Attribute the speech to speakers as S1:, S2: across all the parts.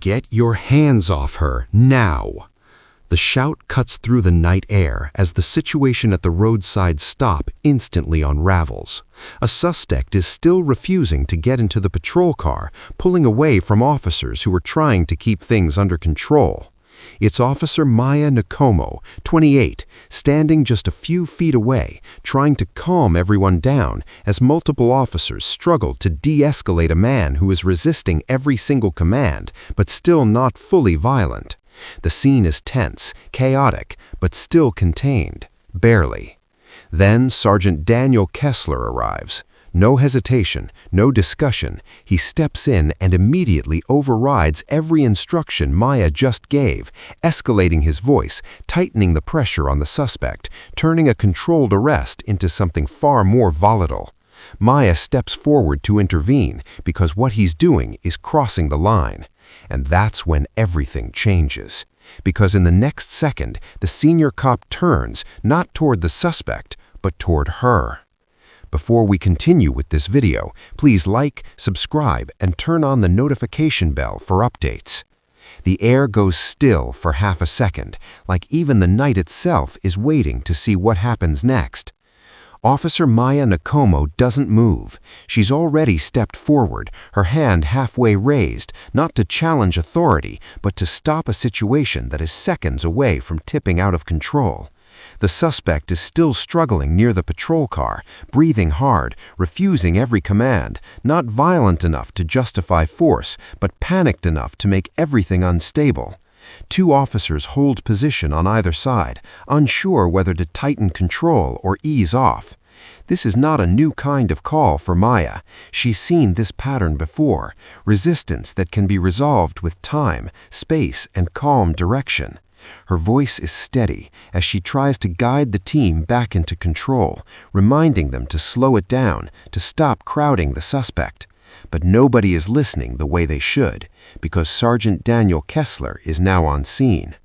S1: "Get your hands off her, now!" The shout cuts through the night air as the situation at the roadside stop instantly unravels. A suspect is still refusing to get into the patrol car, pulling away from officers who are trying to keep things under control. It's Officer Maya Nkomo, 28, standing just a few feet away, trying to calm everyone down as multiple officers struggle to de-escalate a man who is resisting every single command, but still not fully violent. The scene is tense, chaotic, but still contained, barely. Then Sergeant Daniel Kessler arrives. No hesitation, no discussion. He steps in and immediately overrides every instruction Maya just gave, escalating his voice, tightening the pressure on the suspect, turning a controlled arrest into something far more volatile. Maya steps forward to intervene because what he's doing is crossing the line. And that's when everything changes. Because in the next second, the senior cop turns, not toward the suspect, but toward her. Before we continue with this video, please like, subscribe, and turn on the notification bell for updates. The air goes still for half a second, like even the night itself is waiting to see what happens next. Officer Maya Nkomo doesn't move. She's already stepped forward, her hand halfway raised, not to challenge authority, but to stop a situation that is seconds away from tipping out of control. The suspect is still struggling near the patrol car, breathing hard, refusing every command, not violent enough to justify force, but panicked enough to make everything unstable. Two officers hold position on either side, unsure whether to tighten control or ease off. This is not a new kind of call for Maya. She's seen this pattern before, resistance that can be resolved with time, space, and calm direction. Her voice is steady as she tries to guide the team back into control, reminding them to slow it down, to stop crowding the suspect. But nobody is listening the way they should, because Sergeant Daniel Kessler is now on scene.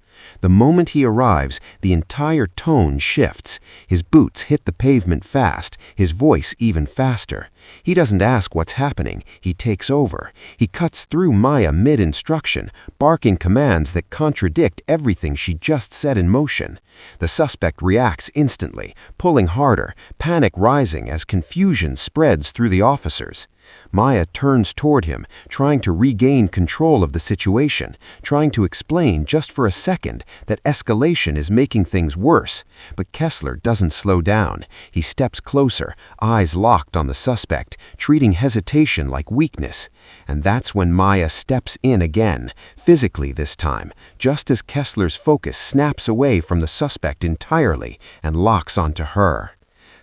S1: The moment he arrives, the entire tone shifts. His boots hit the pavement fast, his voice even faster. He doesn't ask what's happening, he takes over. He cuts through Maya mid-instruction, barking commands that contradict everything she just set in motion. The suspect reacts instantly, pulling harder, panic rising as confusion spreads through the officers. Maya turns toward him, trying to regain control of the situation, trying to explain just for a second that escalation is making things worse. But Kessler doesn't slow down. He steps closer, eyes locked on the suspect, treating hesitation like weakness. And that's when Maya steps in again, physically this time, just as Kessler's focus snaps away from the suspect entirely and locks onto her.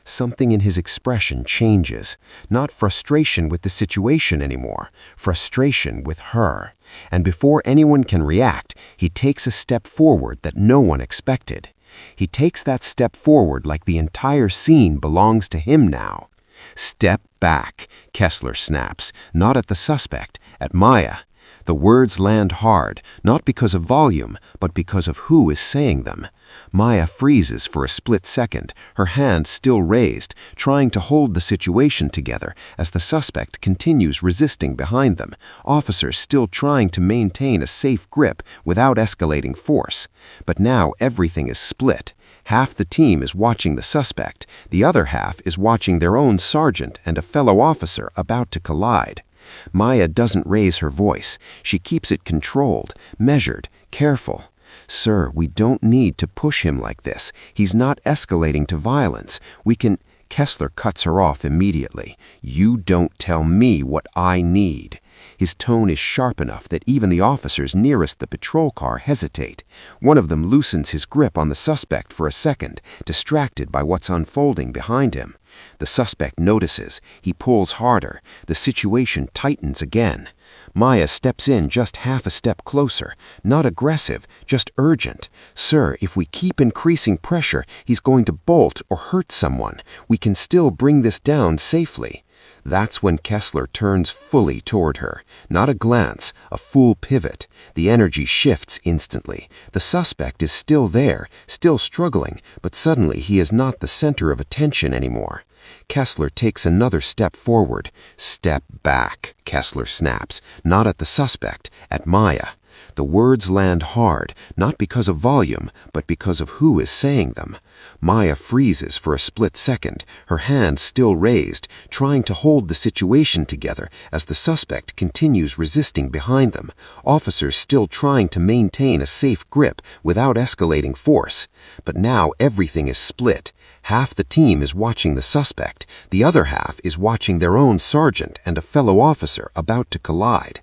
S1: Something in his expression changes, not frustration with the situation anymore, frustration with her. And before anyone can react, he takes a step forward that no one expected. He takes that step forward like the entire scene belongs to him now. "Step back," Kessler snaps, not at the suspect, at Maya. The words land hard, not because of volume, but because of who is saying them. Maya freezes for a split second, her hand still raised, trying to hold the situation together as the suspect continues resisting behind them, officers still trying to maintain a safe grip without escalating force. But now everything is split. Half the team is watching the suspect, the other half is watching their own sergeant and a fellow officer about to collide. Maya doesn't raise her voice. She keeps it controlled, measured, careful. "Sir, we don't need to push him like this. He's not escalating to violence. We can—" Kessler cuts her off immediately. "You don't tell me what I need." His tone is sharp enough that even the officers nearest the patrol car hesitate. One of them loosens his grip on the suspect for a second, distracted by what's unfolding behind him. The suspect notices. He pulls harder. The situation tightens again. Maya steps in just half a step closer, not aggressive, just urgent. "Sir, if we keep increasing pressure, he's going to bolt or hurt someone. We can still bring this down safely." That's when Kessler turns fully toward her. Not a glance, a full pivot. The energy shifts instantly. The suspect is still there, still struggling, but suddenly he is not the center of attention anymore. Kessler takes another step forward. "Step back," Kessler snaps, not at the suspect, at Maya. The words land hard, not because of volume, but because of who is saying them. Maya freezes for a split second, her hand still raised, trying to hold the situation together as the suspect continues resisting behind them, officers still trying to maintain a safe grip without escalating force. But now everything is split. Half the team is watching the suspect, the other half is watching their own sergeant and a fellow officer about to collide.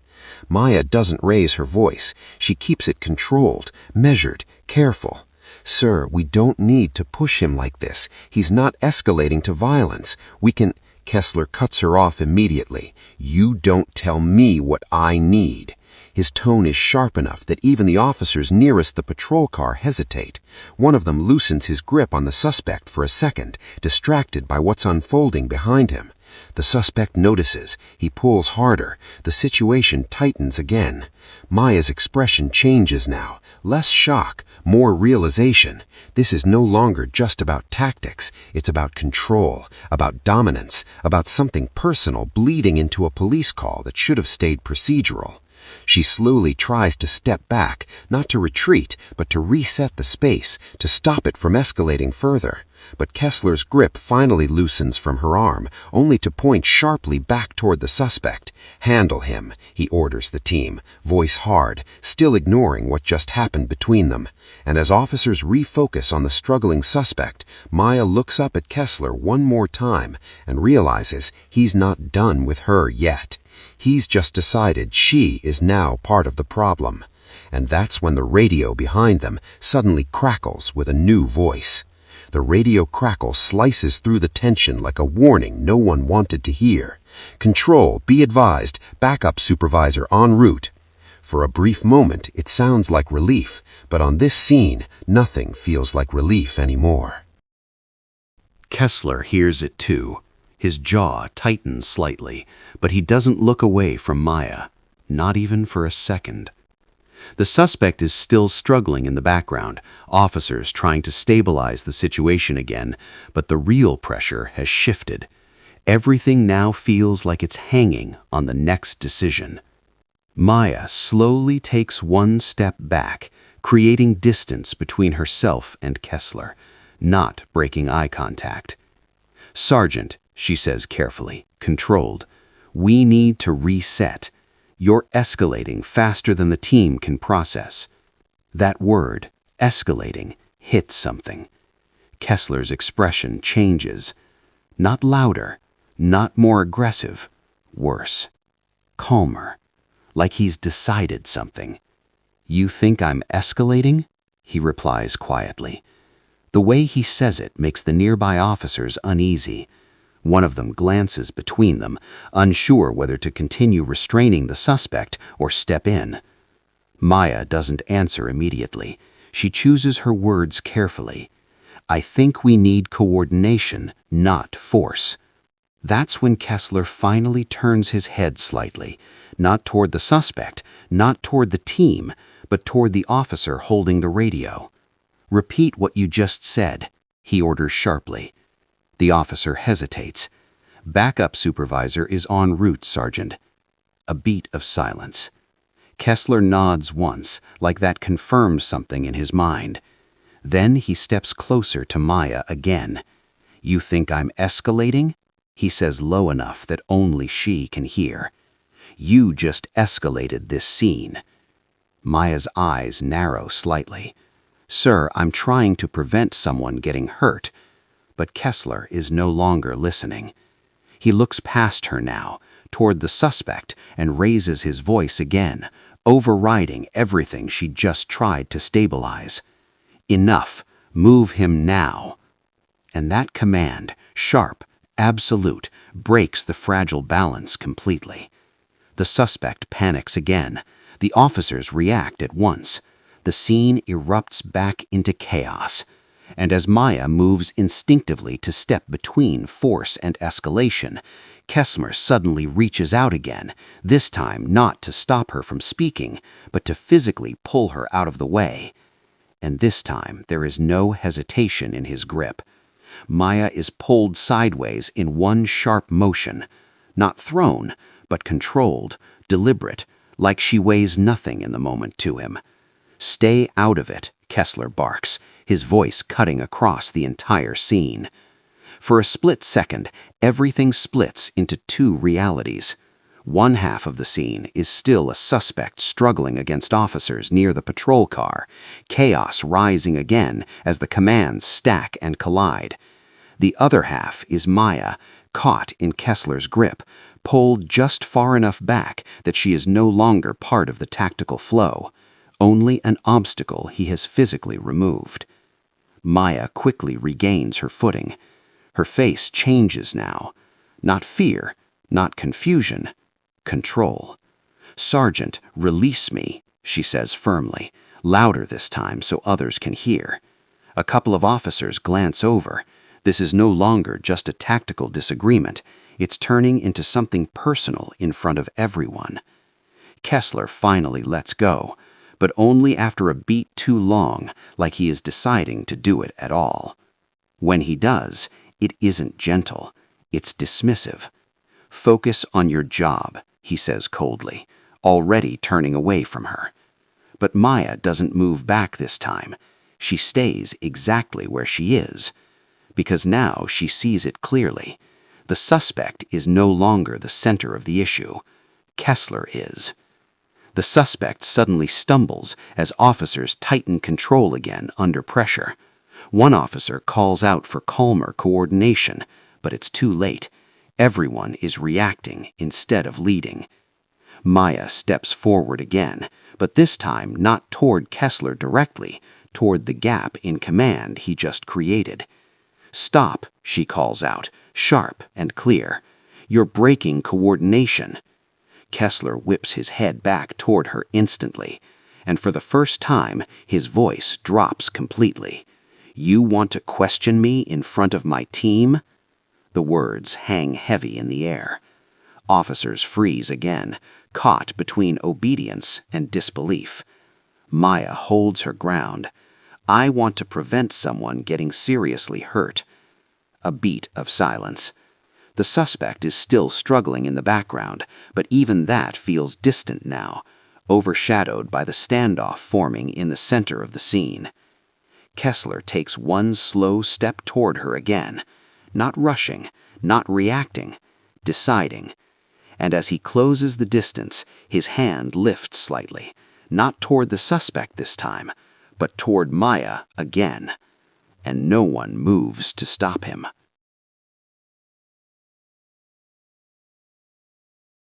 S1: Maya doesn't raise her voice. She keeps it controlled, measured, careful. "Sir, we don't need to push him like this. He's not escalating to violence. We can—" Kessler cuts her off immediately. "You don't tell me what I need." His tone is sharp enough that even the officers nearest the patrol car hesitate. One of them loosens his grip on the suspect for a second, distracted by what's unfolding behind him. The suspect notices. He pulls harder. The situation tightens again. Maya's expression changes now. Less shock, more realization. This is no longer just about tactics. It's about control, about dominance, about something personal bleeding into a police call that should have stayed procedural. She slowly tries to step back, not to retreat, but to reset the space, to stop it from escalating further. But Kessler's grip finally loosens from her arm, only to point sharply back toward the suspect. "Handle him," he orders the team, voice hard, still ignoring what just happened between them. And as officers refocus on the struggling suspect, Maya looks up at Kessler one more time and realizes he's not done with her yet. He's just decided she is now part of the problem. And that's when the radio behind them suddenly crackles with a new voice. The radio crackle slices through the tension like a warning no one wanted to hear. "Control, be advised, backup supervisor en route." For a brief moment, it sounds like relief, but on this scene, nothing feels like relief anymore. Kessler hears it too. His jaw tightens slightly, but he doesn't look away from Maya, not even for a second. The suspect is still struggling in the background, officers trying to stabilize the situation again, but the real pressure has shifted. Everything now feels like it's hanging on the next decision. Maya slowly takes one step back, creating distance between herself and Kessler, not breaking eye contact. "Sergeant," she says carefully, controlled, "we need to reset. You're escalating faster than the team can process." That word, escalating, hits something. Kessler's expression changes. Not louder, not more aggressive, worse. Calmer, like he's decided something. "You think I'm escalating?" he replies quietly. The way he says it makes the nearby officers uneasy. One of them glances between them, unsure whether to continue restraining the suspect or step in. Maya doesn't answer immediately. She chooses her words carefully. "I think we need coordination, not force." That's when Kessler finally turns his head slightly, not toward the suspect, not toward the team, but toward the officer holding the radio. "Repeat what you just said," he orders sharply. The officer hesitates. "Backup supervisor is en route, Sergeant." A beat of silence. Kessler nods once, like that confirms something in his mind. Then he steps closer to Maya again. "You think I'm escalating?" he says low enough that only she can hear. "You just escalated this scene." Maya's eyes narrow slightly. "Sir, I'm trying to prevent someone getting hurt." But Kessler is no longer listening. He looks past her now, toward the suspect, and raises his voice again, overriding everything she just tried to stabilize. "Enough. Move him now." And that command, sharp, absolute, breaks the fragile balance completely. The suspect panics again. The officers react at once. The scene erupts back into chaos. And as Maya moves instinctively to step between force and escalation,
S2: Kessler suddenly reaches out again, this time not to stop her from speaking, but to physically pull her out of the way. And this time there is no hesitation in his grip. Maya is pulled sideways in one sharp motion, not thrown, but controlled, deliberate, like she weighs nothing in the moment to him. "Stay out of it," Kessler barks, his voice cutting across the entire scene. For a split second, everything splits into two realities. One half of the scene is still a suspect struggling against officers near the patrol car, chaos rising again as the commands stack and collide. The other half is Maya, caught in Kessler's grip, pulled just far enough back that she is no longer part of the tactical flow, only an obstacle he has physically removed. Maya quickly regains her footing. Her face changes now. Not fear, not confusion, control. "Sergeant, release me," she says firmly, louder this time so others can hear. A couple of officers glance over. This is no longer just a tactical disagreement. It's turning into something personal in front of everyone. Kessler finally lets go, but only after a beat too long, like he is deciding to do it at all. When he does, it isn't gentle, it's dismissive. "Focus on your job," he says coldly, already turning away from her. But Maya doesn't move back this time. She stays exactly where she is. Because now she sees it clearly. The suspect is no longer the center of the issue. Kessler is. The suspect suddenly stumbles as officers tighten control again under pressure. One officer calls out for calmer coordination, but it's too late. Everyone is reacting instead of leading. Maya steps forward again, but this time not toward Kessler directly, toward the gap in command he just created. "Stop," she calls out, sharp and clear. "You're breaking coordination." Kessler whips his head back toward her instantly, and for the first time, his voice drops completely. "You want to question me in front of my team?" The words hang heavy in the air. Officers freeze again, caught between obedience and disbelief. Maya holds her ground. "I want to prevent someone getting seriously hurt." A beat of silence. The suspect is still struggling in the background, but even that feels distant now, overshadowed by the standoff forming in the center of the scene. Kessler takes one slow step toward her again, not rushing, not reacting, deciding. And as he closes the distance, his hand lifts slightly, not toward the suspect this time, but toward Maya again. And no one moves to stop him.